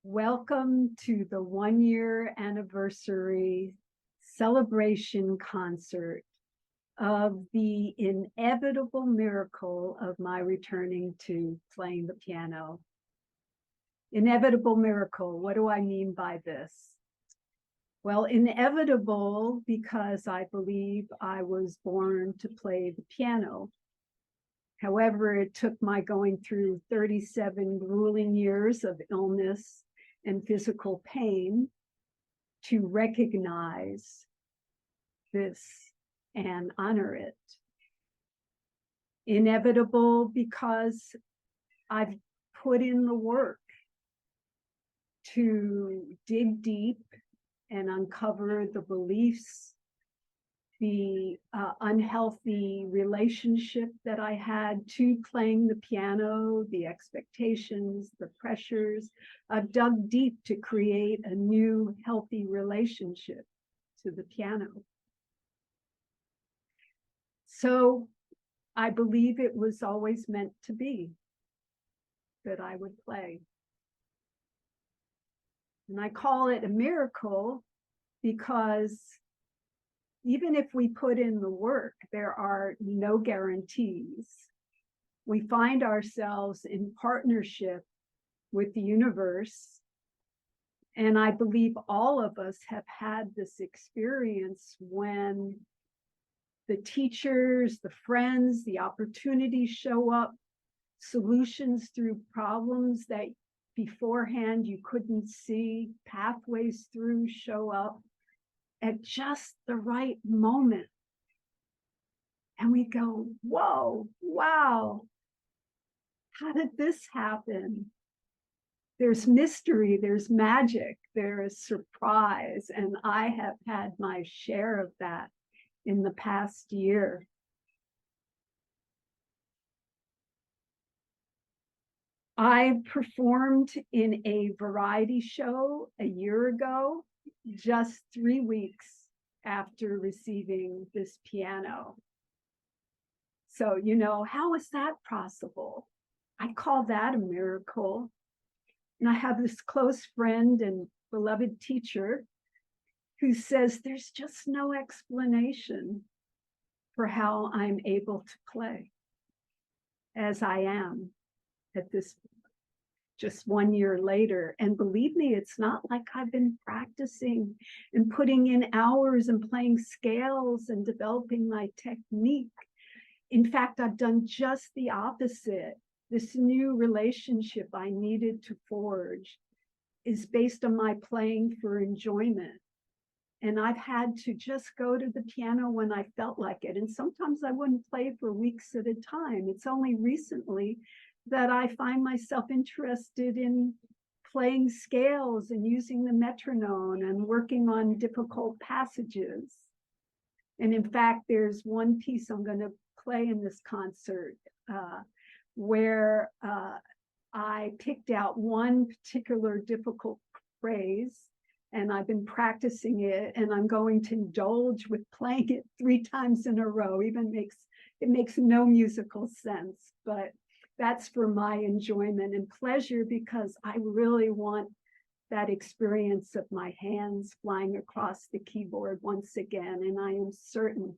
Welcome to the 1-year anniversary celebration concert of the inevitable miracle of my returning to playing the piano. Inevitable miracle, what do I mean by this? Well, inevitable because I believe I was born to play the piano. However, it took my going through 37 grueling years of illness and physical pain to recognize this and honor it. Inevitable because I've put in the work to dig deep and uncover the beliefs, the unhealthy relationship that I had to playing the piano, the expectations, the pressures. I've dug deep to create a new healthy relationship to the piano. So I believe it was always meant to be that I would play. And I call it a miracle because even if we put in the work, there are no guarantees. We find ourselves in partnership with the universe. And I believe all of us have had this experience when the teachers, the friends, the opportunities show up, solutions through problems that beforehand you couldn't see, pathways through show up at just the right moment. And we go, whoa, wow, how did this happen? There's mystery, there's magic, there is surprise. And I have had my share of that in the past year. I performed in a variety show a year ago, just 3 weeks after receiving this piano. So, how is that possible? I call that a miracle. And I have this close friend and beloved teacher who says there's just no explanation for how I'm able to play as I am at this just 1 year later. And believe me, it's not like I've been practicing and putting in hours and playing scales and developing my technique. In fact, I've done just the opposite. This new relationship I needed to forge is based on my playing for enjoyment. And I've had to just go to the piano when I felt like it. And sometimes I wouldn't play for weeks at a time. It's only recently that I find myself interested in playing scales and using the metronome and working on difficult passages. And in fact, there's one piece I'm going to play in this concert where I picked out one particular difficult phrase, and I've been practicing it, and I'm going to indulge with playing it 3 times in a row. It makes no musical sense, but that's for my enjoyment and pleasure because I really want that experience of my hands flying across the keyboard once again. And I am certain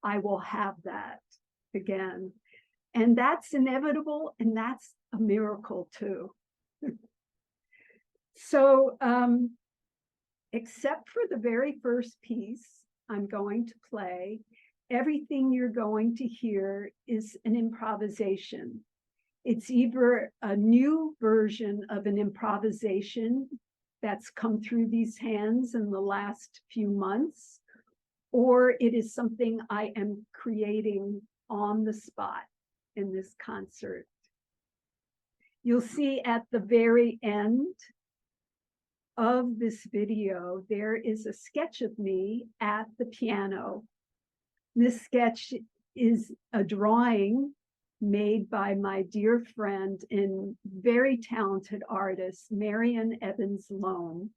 I will have that again. And that's inevitable, and that's a miracle too. So, except for the very first piece I'm going to play, everything you're going to hear is an improvisation. It's either a new version of an improvisation that's come through these hands in the last few months, or it is something I am creating on the spot in this concert. You'll see at the very end of this video, there is a sketch of me at the piano. This sketch is a drawing made by my dear friend and very talented artist, Marianne Evans-Lombe.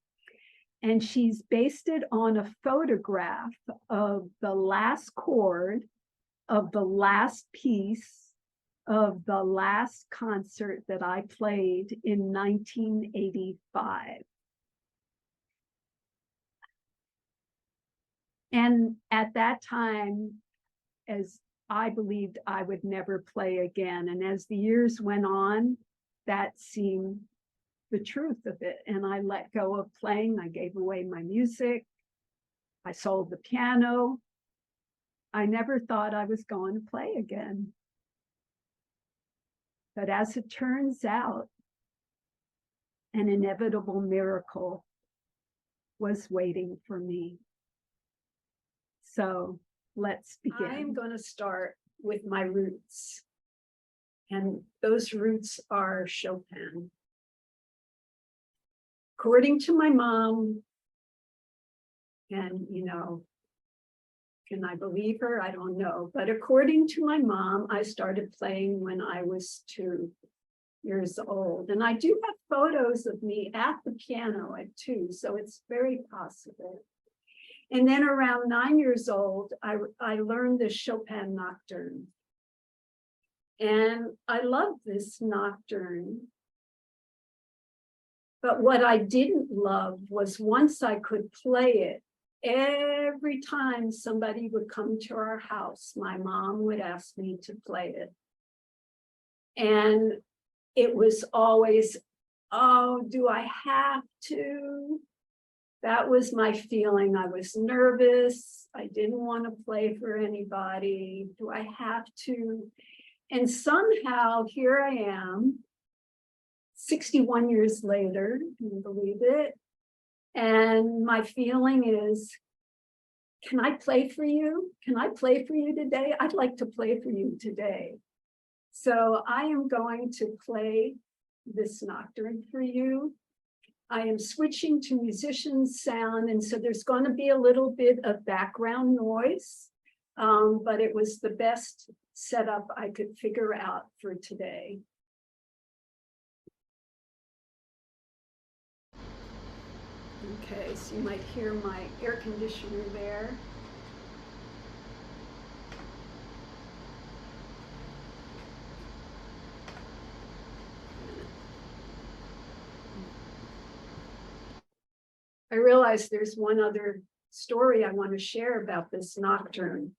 And she's based it on a photograph of the last chord of the last piece of the last concert that I played in 1985. And at that time, as I believed I would never play again. And as the years went on, that seemed the truth of it. And I let go of playing. I gave away my music. I sold the piano. I never thought I was going to play again. But as it turns out, an inevitable miracle was waiting for me. So let's begin. I'm going to start with my roots. And those roots are Chopin. According to my mom, and can I believe her? I don't know. But according to my mom, I started playing when I was 2 years old. And I do have photos of me at the piano at 2, so it's very possible. And then around 9 years old, I learned the Chopin Nocturne. And I loved this nocturne. But what I didn't love was once I could play it, every time somebody would come to our house, my mom would ask me to play it. And it was always, oh, do I have to? That was my feeling. I was nervous. I didn't want to play for anybody. Do I have to? And somehow here I am, 61 years later, can you believe it? And my feeling is, can I play for you? Can I play for you today? I'd like to play for you today. So I am going to play this nocturne for you. I am switching to musician's sound, and so there's going to be a little bit of background noise, but it was the best setup I could figure out for today. Okay, so you might hear my air conditioner there. I realize there's one other story I want to share about this nocturne.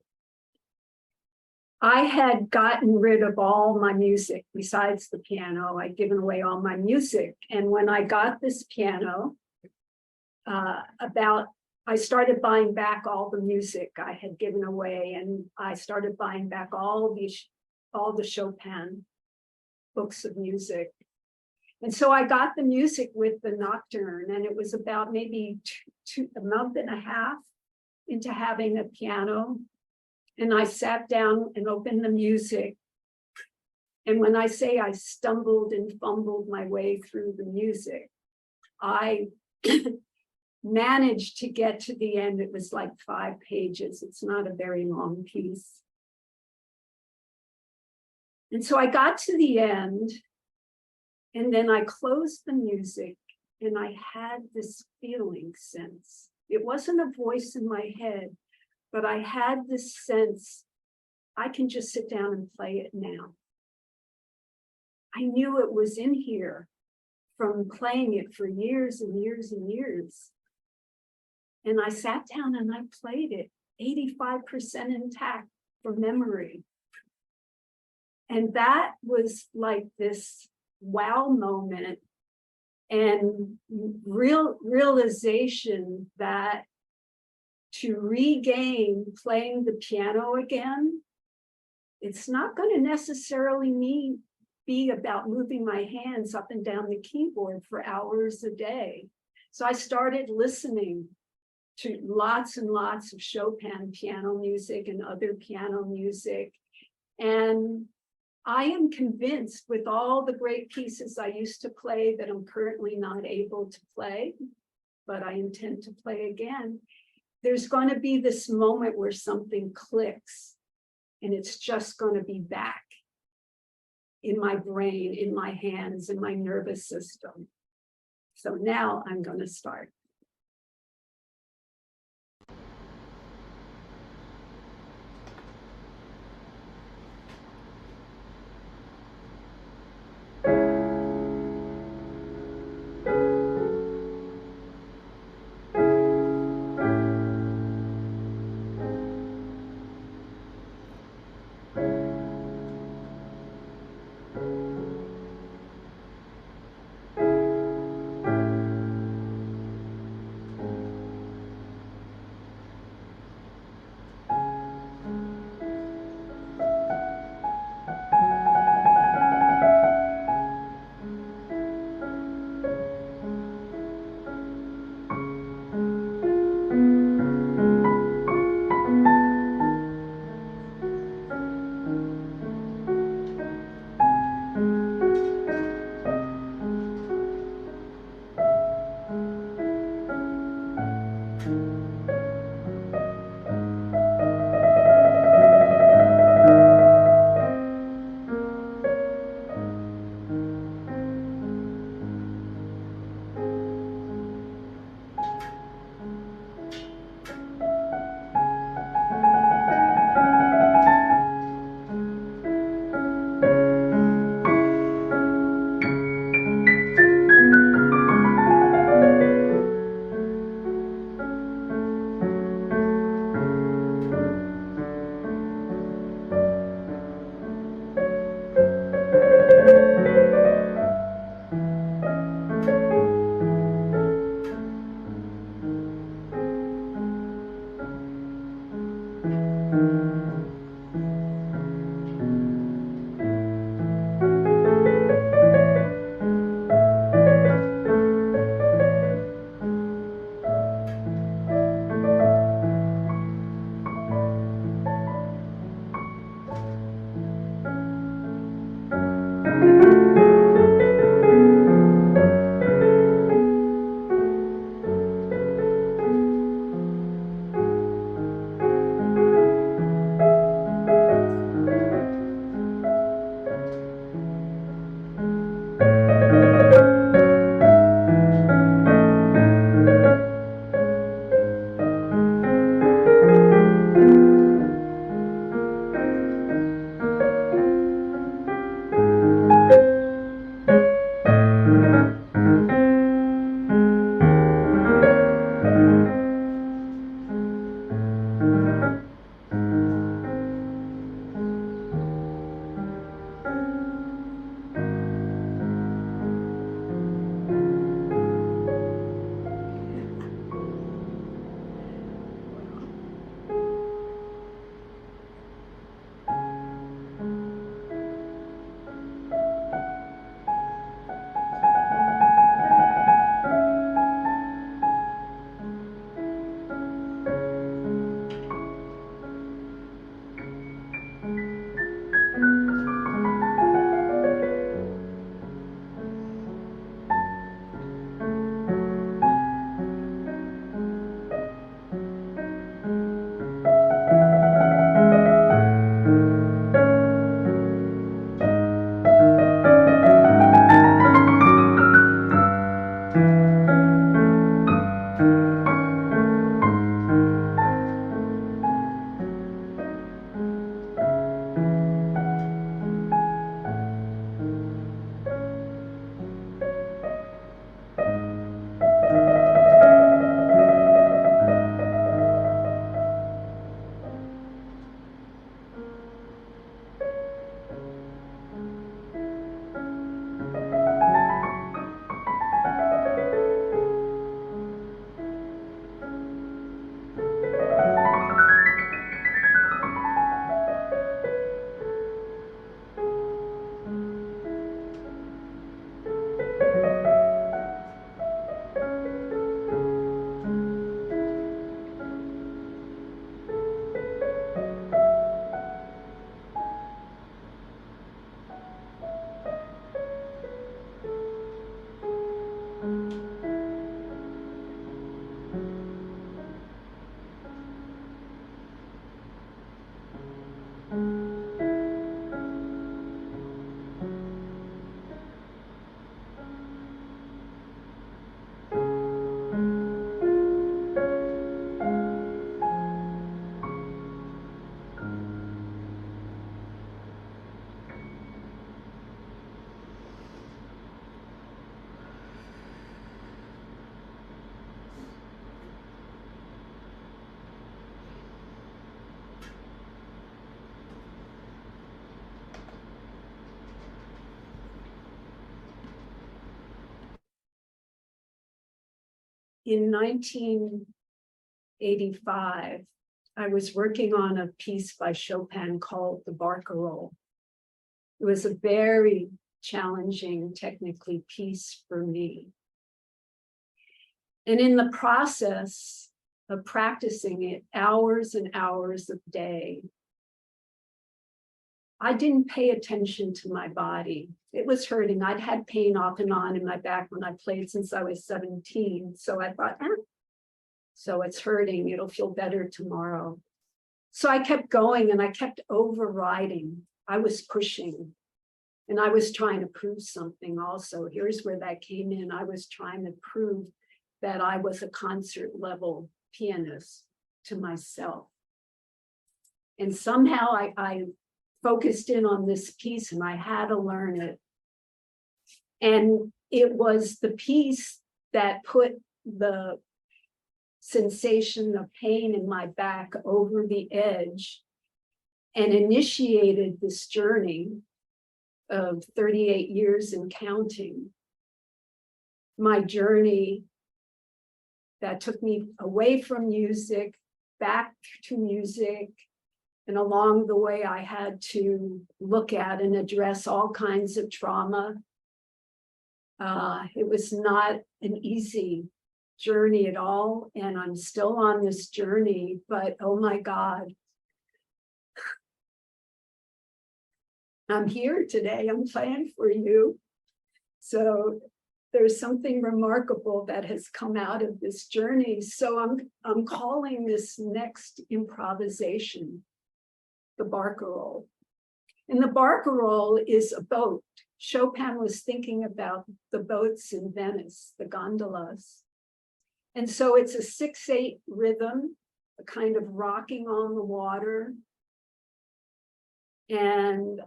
I had gotten rid of all my music besides the piano. I'd given away all my music. And when I got this piano, I started buying back all the music I had given away, and I started buying back all the Chopin books of music. And so I got the music with the nocturne, and it was about maybe a month and a half into having a piano. And I sat down and opened the music. And when I say I stumbled and fumbled my way through the music, I managed to get to the end. It was like 5 pages. It's not a very long piece. And so I got to the end, and then I closed the music, and I had this feeling sense. It wasn't a voice in my head, but I had this sense, I can just sit down and play it now. I knew it was in here from playing it for years and years and years. And I sat down and I played it 85% intact from memory. And that was like this wow moment and realization that to regain playing the piano again, it's not going to necessarily be about moving my hands up and down the keyboard for hours a day. So I started listening to lots and lots of Chopin piano music and other piano music. And I am convinced with all the great pieces I used to play that I'm currently not able to play, but I intend to play again. There's going to be this moment where something clicks, and it's just going to be back in my brain, in my hands, in my nervous system. So now I'm going to start. In 1985, I was working on a piece by Chopin called the Barcarolle. It was a very challenging, technically, piece for me. And in the process of practicing it, hours and hours a day, I didn't pay attention to my body. It was hurting. I'd had pain off and on in my back when I played since I was 17. So I thought, so it's hurting. It'll feel better tomorrow. So I kept going and I kept overriding. I was pushing and I was trying to prove something also. Here's where that came in. I was trying to prove that I was a concert level pianist to myself. And somehow I focused in on this piece and I had to learn it. And it was the piece that put the sensation of pain in my back over the edge and initiated this journey of 38 years and counting. My journey that took me away from music, back to music, and along the way, I had to look at and address all kinds of trauma. It was not an easy journey at all, and I'm still on this journey, but oh my God. I'm here today, I'm playing for you. So there's something remarkable that has come out of this journey. So I'm calling this next improvisation the Barcarolle. And the Barcarolle is a boat. Chopin was thinking about the boats in Venice, the gondolas. And so it's a 6/8 rhythm, a kind of rocking on the water. And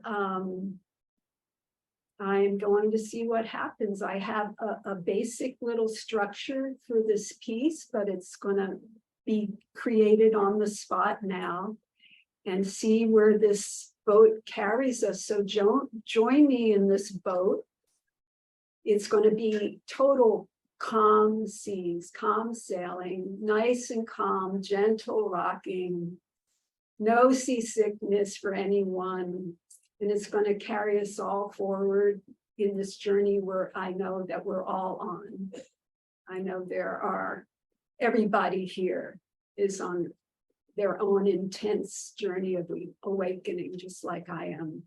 I'm going to see what happens. I have a basic little structure for this piece, but it's going to be created on the spot now and see where this boat carries us. So join me in this boat. It's going to be total calm seas, calm sailing, nice and calm, gentle rocking, no seasickness for anyone. And it's going to carry us all forward in this journey where I know that we're all on. I know everybody here is on their own intense journey of awakening, just like I am.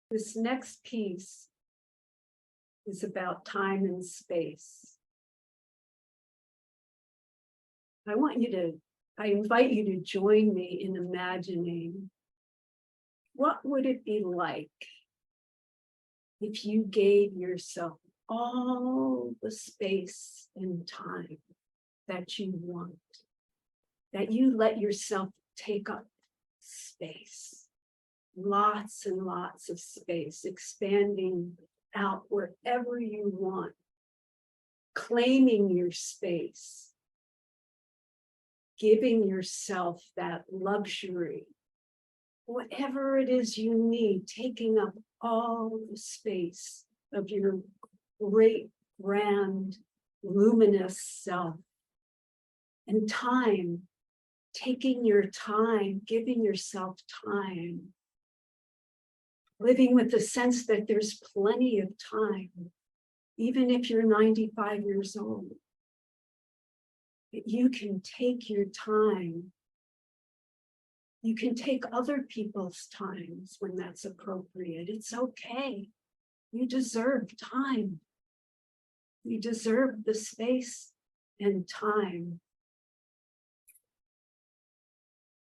This next piece is about time and space. I invite you to join me in imagining what would it be like if you gave yourself all the space and time that you want, that you let yourself take up space, lots and lots of space, expanding out wherever you want, claiming your space, giving yourself that luxury, whatever it is you need, taking up all the space of your great, grand, luminous self. And time, taking your time, giving yourself time, living with the sense that there's plenty of time, even if you're 95 years old, that you can take your time. You can take other people's times when that's appropriate. It's okay. You deserve time. You deserve the space and time.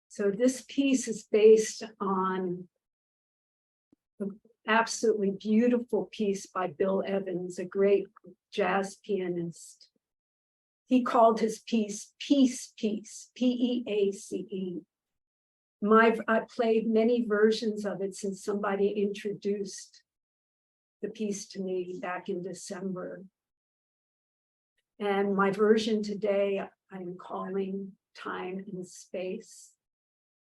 So this piece is based on an absolutely beautiful piece by Bill Evans, a great jazz pianist. He called his piece Peace, Peace, P-E-A-C-E. I played many versions of it since somebody introduced the piece to me back in December. And my version today, I'm calling Time and Space.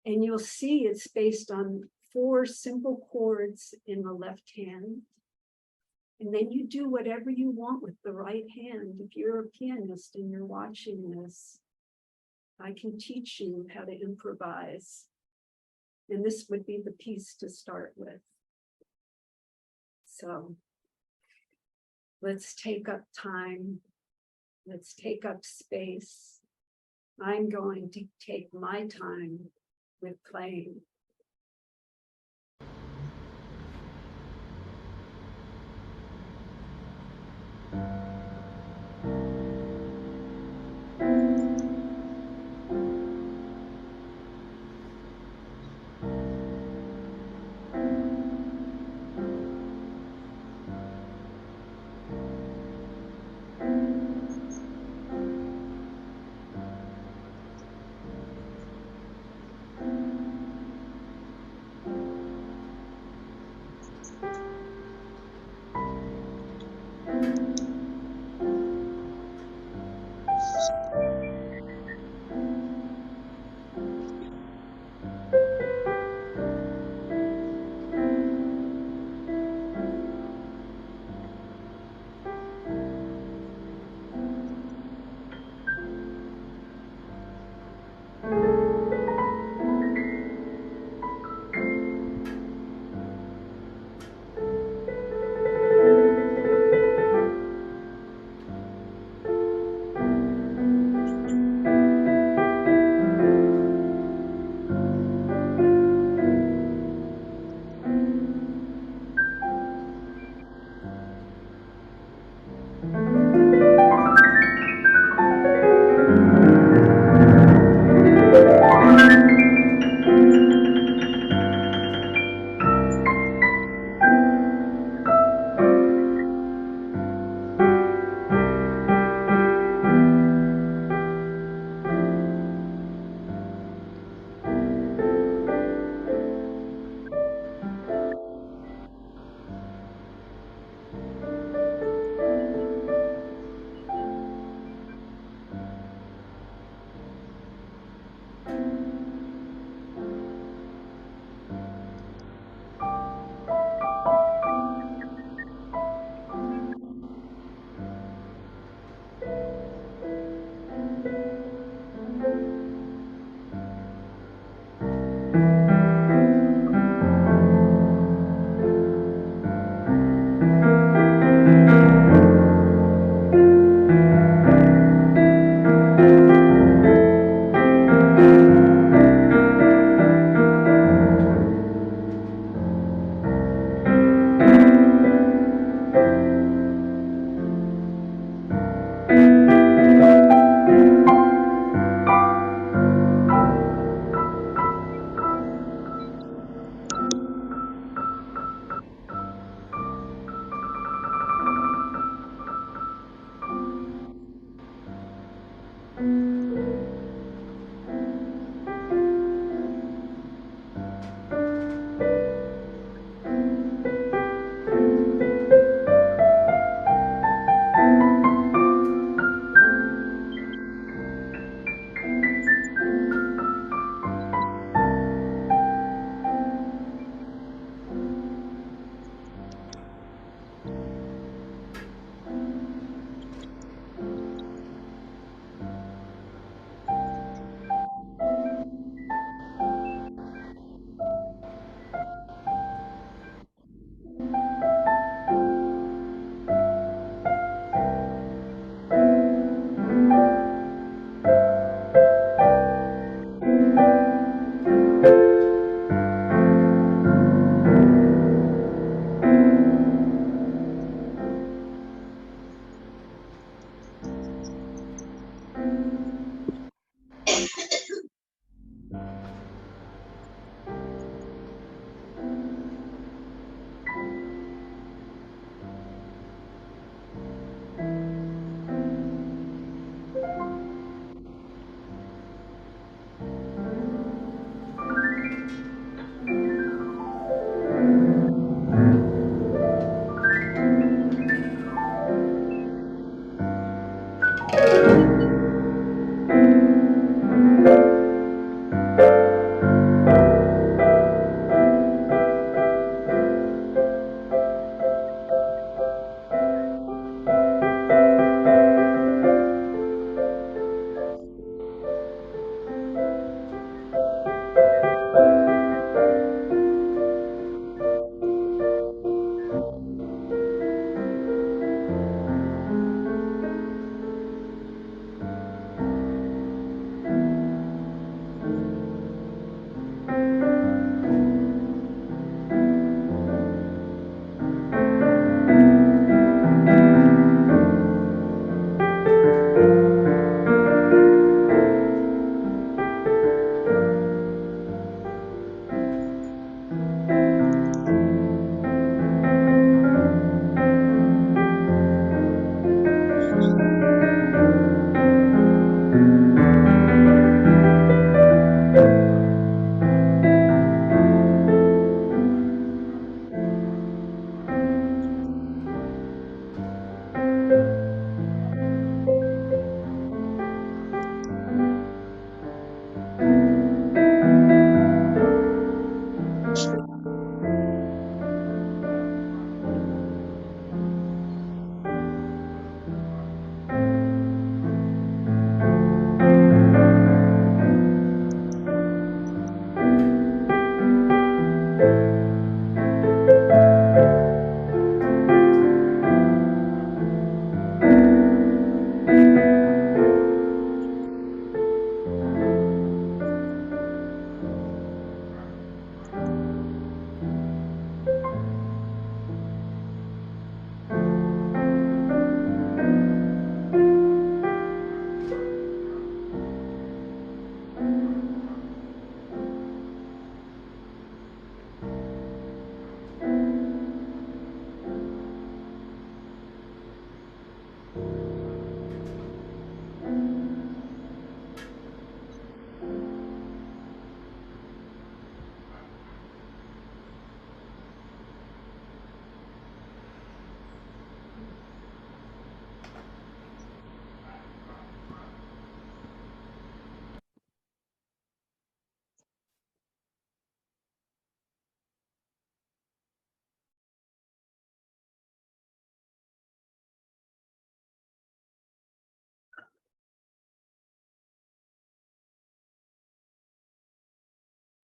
And you'll see it's based on 4 simple chords in the left hand. And then you do whatever you want with the right hand. If you're a pianist and you're watching this, I can teach you how to improvise. And this would be the piece to start with. So let's take up time. Let's take up space. I'm going to take my time with playing.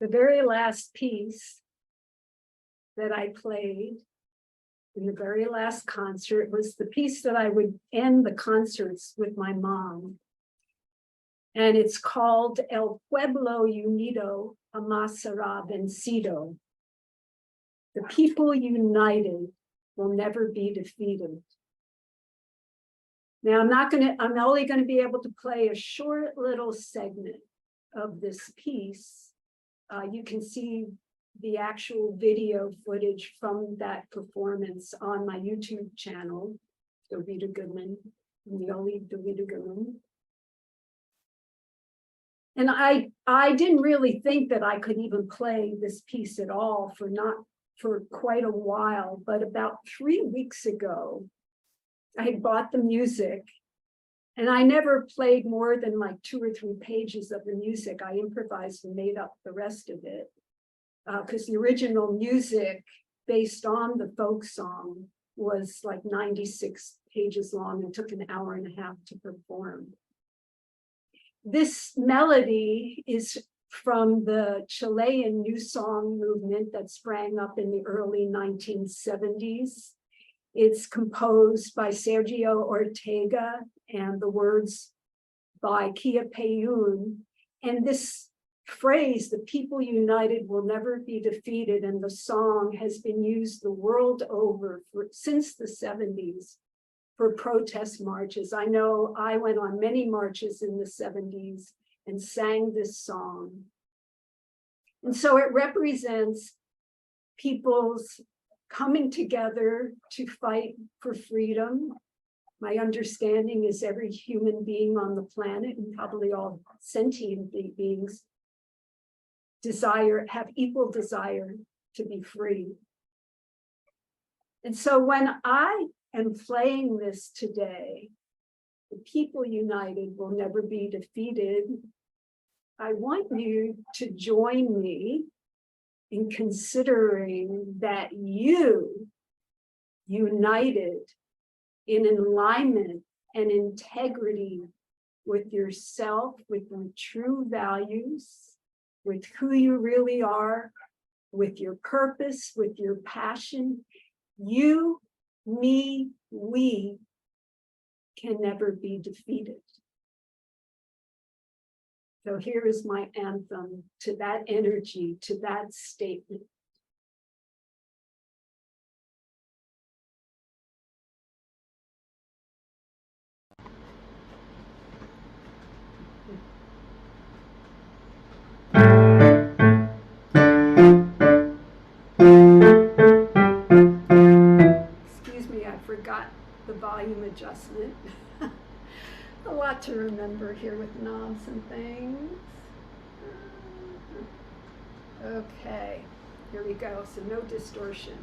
The very last piece that I played in the very last concert was the piece that I would end the concerts with my mom. And it's called El Pueblo Unido Jamás será vencido. The people united will never be defeated. Now, I'm only going to be able to play a short little segment of this piece. You can see the actual video footage from that performance on my YouTube channel, Dovida Goodman, Dovida Goodman. And I didn't really think that I could even play this piece at all for quite a while, but about 3 weeks ago, I had bought the music, and I never played more than like 2 or 3 pages of the music. I improvised and made up the rest of it, because the original music based on the folk song was like 96 pages long and took an hour and a half to perform. This melody is from the Chilean New Song movement that sprang up in the early 1970s. It's composed by Sergio Ortega and the words by Kia Payun. And this phrase, the people united will never be defeated, and the song has been used the world over since the 70s for protest marches. I know I went on many marches in the 70s and sang this song. And so it represents people's coming together to fight for freedom. My understanding is every human being on the planet, and probably all sentient beings, have equal desire to be free. And so when I am playing this today, the people united will never be defeated, I want you to join me in considering that you, united in alignment and integrity with yourself, with your true values, with who you really are, with your purpose, with your passion, you, me, we can never be defeated. So here is my anthem to that energy, to that statement. Excuse me, I forgot the volume adjustment. A lot to remember here with knobs and things. Okay, here we go. So no distortion.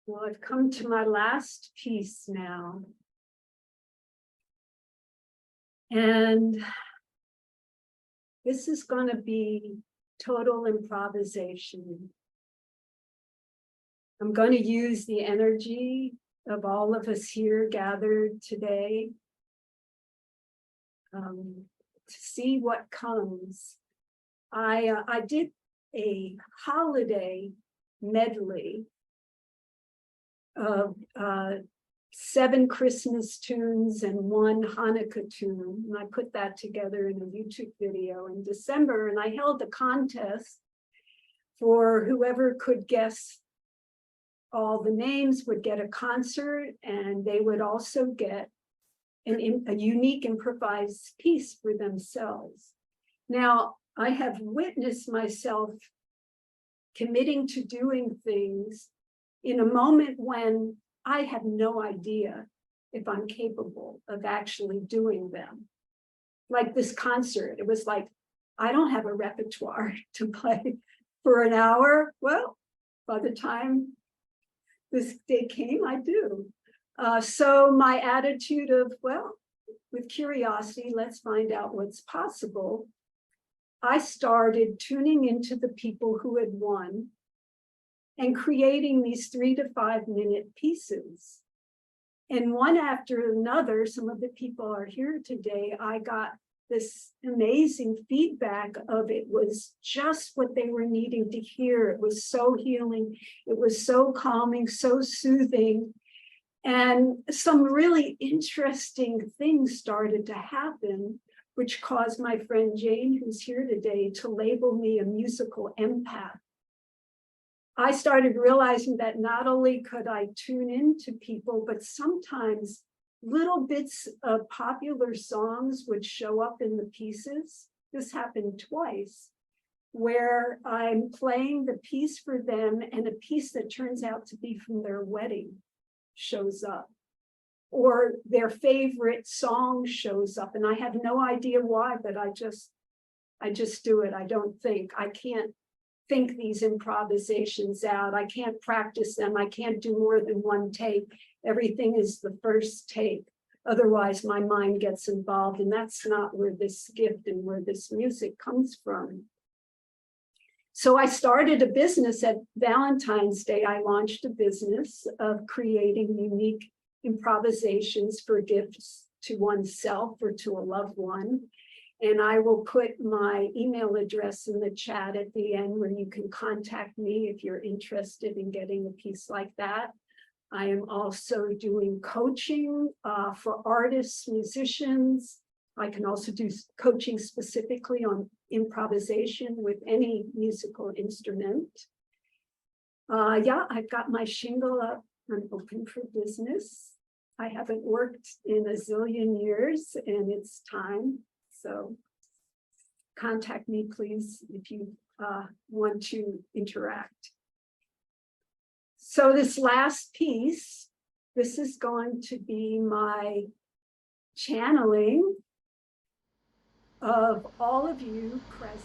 Well, I've come to my last piece now. And this is going to be total improvisation. I'm going to use the energy of all of us here gathered today to see what comes. I did a holiday medley of 7 Christmas tunes and 1 Hanukkah tune. And I put that together in a YouTube video in December. And I held a contest for whoever could guess all the names would get a concert, and they would also get a unique improvised piece for themselves. Now, I have witnessed myself committing to doing things in a moment when I have no idea if I'm capable of actually doing them. Like this concert, it was like, I don't have a repertoire to play for an hour. Well, by the time this day came, I do. So my attitude of, well, with curiosity, let's find out what's possible. I started tuning into the people who had won and creating these 3 to 5 minute pieces. And one after another, some of the people are here today, I got this amazing feedback of it was just what they were needing to hear. It was so healing. It was so calming, so soothing. And some really interesting things started to happen, which caused my friend Jane, who's here today, to label me a musical empath. I started realizing that not only could I tune into people, but sometimes little bits of popular songs would show up in the pieces. This happened twice, where I'm playing the piece for them and a piece that turns out to be from their wedding shows up, or their favorite song shows up. And I have no idea why, but I just do it. I don't think. I can't think these improvisations out. I can't practice them. I can't do more than 1 take. Everything is the first take. Otherwise, my mind gets involved, and that's not where this gift and where this music comes from. So I started a business at Valentine's Day. I launched a business of creating unique improvisations for gifts to oneself or to a loved one. And I will put my email address in the chat at the end where you can contact me if you're interested in getting a piece like that. I am also doing coaching for artists, musicians. I can also do coaching specifically on improvisation with any musical instrument. Yeah, I've got my shingle up. I'm open for business. I haven't worked in a zillion years, and it's time. So contact me, please, if you want to interact. So this last piece, this is going to be my channeling of all of you present.